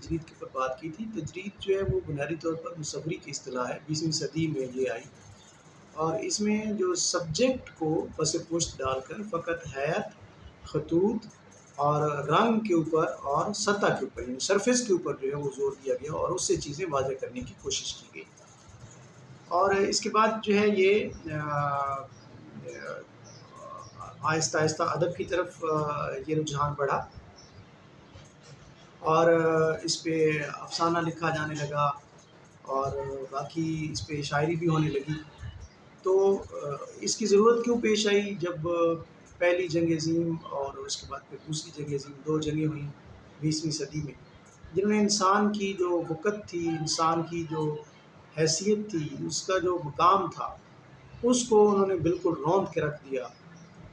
تجرید کے اوپر بات کی تھی۔ تجرید جو ہے وہ بنیادی طور پر مصوری کی اصطلاح ہے، 20ویں صدی میں یہ آئی، اور اس میں جو سبجیکٹ کو پس پشت ڈال کر فقط ہیئت، خطوط اور رنگ کے اوپر اور سطح کے اوپر، یعنی سرفیس کے اوپر جو ہے وہ زور دیا گیا اور اس سے چیزیں واضح کرنے کی کوشش کی گئی۔ اور اس کے بعد جو ہے یہ آہستہ آہستہ ادب کی طرف یہ رجحان بڑھا، اور اس پہ افسانہ لکھا جانے لگا، اور باقی اس پہ شاعری بھی ہونے لگی۔ تو اس کی ضرورت کیوں پیش آئی؟ جب پہلی جنگ عظیم اور اس کے بعد پھر دوسری جنگ عظیم، 2 جنگیں ہوئیں 20ویں صدی میں، جنہوں نے انسان کی جو وقت تھی، انسان کی جو حیثیت تھی، اس کا جو مقام تھا، اس کو انہوں نے بالکل روند کے رکھ دیا،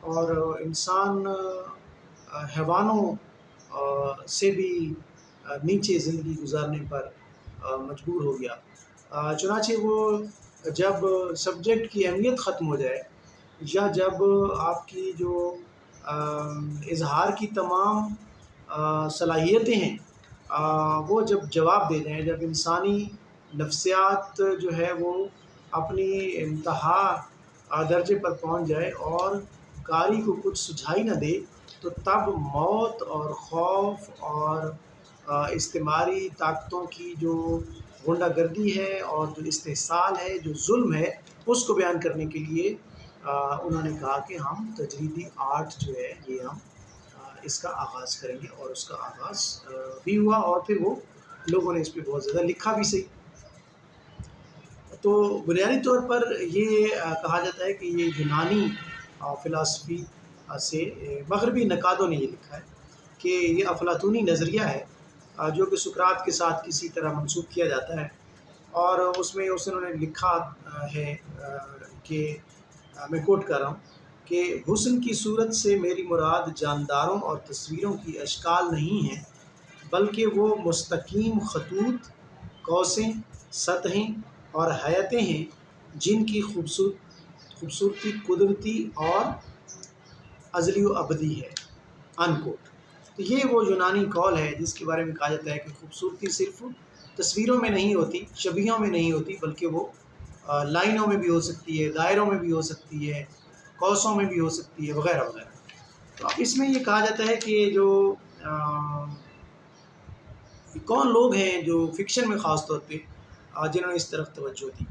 اور انسان حیوانوں سے بھی نیچے زندگی گزارنے پر مجبور ہو گیا۔ چنانچہ وہ جب سبجیکٹ کی اہمیت ختم ہو جائے، یا جب آپ کی جو اظہار کی تمام صلاحیتیں ہیں وہ جب جواب دے جائیں، جب انسانی نفسیات جو ہے وہ اپنی انتہا درجے پر پہنچ جائے اور قاری کو کچھ سجھائی نہ دے، تو تب موت اور خوف اور استعماری طاقتوں کی جو غنڈہ گردی ہے اور جو استحصال ہے، جو ظلم ہے، اس کو بیان کرنے کے لیے انہوں نے کہا کہ ہم تجریدی آرٹ جو ہے یہ ہم اس کا آغاز کریں گے، اور اس کا آغاز بھی ہوا، اور پھر وہ لوگوں نے اس پہ بہت زیادہ لکھا بھی صحیح۔ تو بنیادی طور پر یہ کہا جاتا ہے کہ یہ یونانی فلسفی سے مغربی نقادوں نے یہ لکھا ہے کہ یہ افلاطونی نظریہ ہے جو کہ سقراط کے ساتھ کسی طرح منسوب کیا جاتا ہے، اور اس میں انہوں نے لکھا ہے کہ میں کوٹ کر رہا ہوں کہ حسن کی صورت سے میری مراد جانداروں اور تصویروں کی اشکال نہیں ہیں، بلکہ وہ مستقیم خطوط، قوسیں، سطحیں اور حیتیں ہیں جن کی خوبصورتی قدرتی اور ازلی و ابدی ہے، انکوٹ۔ تو یہ وہ یونانی قول ہے جس کے بارے میں کہا جاتا ہے کہ خوبصورتی صرف تصویروں میں نہیں ہوتی، شبیہوں میں نہیں ہوتی، بلکہ وہ لائنوں میں بھی ہو سکتی ہے، دائروں میں بھی ہو سکتی ہے، قوسوں میں بھی ہو سکتی ہے، وغیرہ وغیرہ۔ تو اب اس میں یہ کہا جاتا ہے کہ جو کون لوگ ہیں جو فکشن میں خاص طور پہ جنہوں نے اس طرف توجہ دی،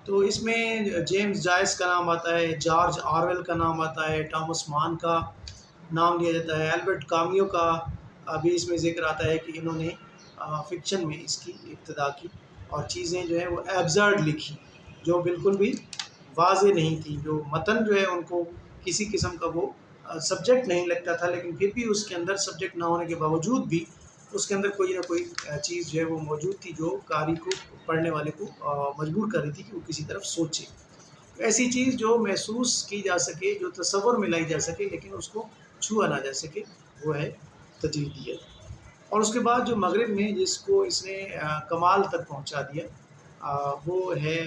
تو اس میں جیمز جوائس کا نام آتا ہے، جارج آرویل کا نام آتا ہے، ٹامس مان کا نام لیا جاتا ہے، البرٹ کامیو کا بھی اس میں ذکر آتا ہے کہ انہوں نے فکشن میں اس کی ابتدا کی، اور چیزیں جو ہے وہ ایبزرڈ لکھی، جو بالکل بھی واضح نہیں تھی، جو متن جو ہے ان کو کسی قسم کا وہ سبجیکٹ نہیں لگتا تھا، لیکن پھر بھی اس کے اندر سبجیکٹ نہ ہونے کے باوجود بھی اس کے اندر کوئی نہ کوئی چیز جو ہے وہ موجود تھی جو قاری کو، پڑھنے والے کو مجبور کر رہی تھی کہ وہ کسی طرف سوچے۔ ایسی چیز جو محسوس کی جا سکے، جو تصور میں لائی جا سکے لیکن اس کو چھوا نہ جا سکے، وہ ہے تجریدیت۔ اور اس کے بعد جو مغرب میں جس کو اس نے کمال تک پہنچا دیا وہ ہے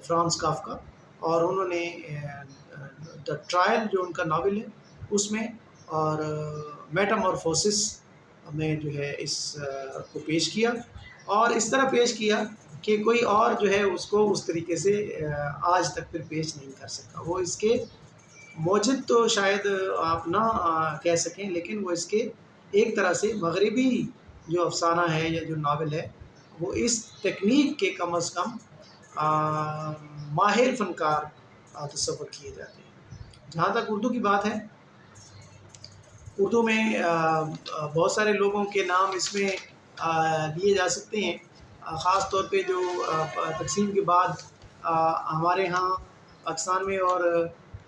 فرانز کافکا، اور انہوں نے دا ٹرائل جو ان کا ناول ہے اس میں، اور میٹامورفوسس میں جو ہے اس کو پیش کیا، اور اس طرح پیش کیا کہ کوئی اور جو ہے اس کو اس طریقے سے آج تک پھر پیش نہیں کر سکا۔ وہ اس کے موجد تو شاید آپ نہ کہہ سکیں، لیکن وہ اس کے ایک طرح سے مغربی جو افسانہ ہے یا جو ناول ہے، وہ اس تکنیک کے کم از کم ماہر فنکار تصور کیے جاتے ہیں۔ جہاں تک اردو کی بات ہے، اردو میں بہت سارے لوگوں کے نام اس میں لیے جا سکتے ہیں، خاص طور پہ جو تقسیم کے بعد ہمارے ہاں پاکستان میں اور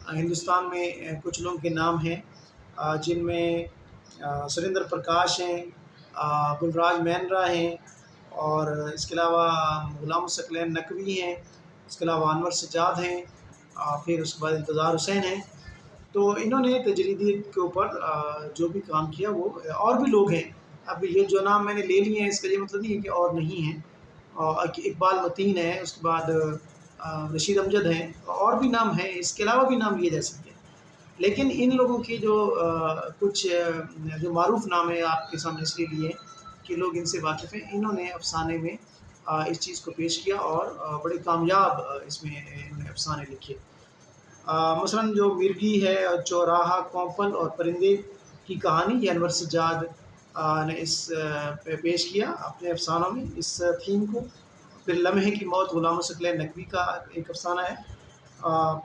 ہندوستان میں کچھ لوگوں کے نام ہیں، جن میں سریندر پرکاش ہیں، گلراج مہندرا ہیں، اور اس کے علاوہ غلام الثقلین نقوی ہیں، اس کے علاوہ انور سجاد ہیں، پھر اس کے بعد انتظار حسین ہیں۔ تو انہوں نے تجریدیت کے اوپر جو بھی کام کیا، وہ اور بھی لوگ ہیں۔ اب یہ جو نام میں نے لے لیے ہیں اس کا یہ مطلب نہیں ہے کہ اور نہیں ہیں، اقبال متین ہے، اس کے بعد رشید امجد ہیں، اور بھی نام ہیں، اس کے علاوہ بھی نام لیے جا سکتے ہیں، لیکن ان لوگوں کی جو کچھ جو معروف نام ہے آپ کے سامنے اس لیے لیے کے لوگ ان سے واقف ہیں، انہوں نے افسانے میں اس چیز کو پیش کیا اور بڑے کامیاب اس میں انہوں نے افسانے لکھے۔ مثلاً جو مرغی ہے، چوراہا، کونپل اور پرندے کی کہانی، یہ انور سجاد نے اس پہ پیش کیا اپنے افسانوں میں اس تھیم کو۔ پھر لمحے کی موت غلام ثقلین نقوی کا ایک افسانہ ہے۔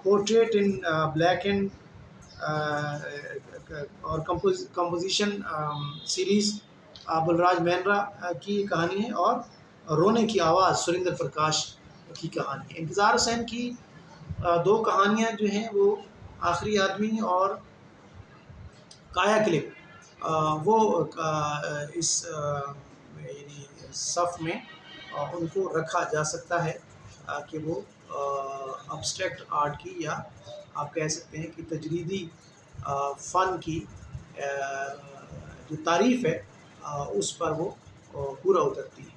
پورٹریٹ ان بلیک اینڈ اور کمپوزیشن سیریز بلراج مہندرا کی کہانی ہے، اور رونے کی آواز سریندر پرکاش کی کہانی ہے۔ انتظار حسین کی دو کہانیاں جو ہیں وہ آخری آدمی اور کایا کلپ، وہ اس یعنی صف میں ان کو رکھا جا سکتا ہے کہ وہ ابسٹریکٹ آرٹ کی، یا آپ کہہ سکتے ہیں کہ تجریدی فن کی جو تعریف ہے اس پر وہ پورا اترتی ہے۔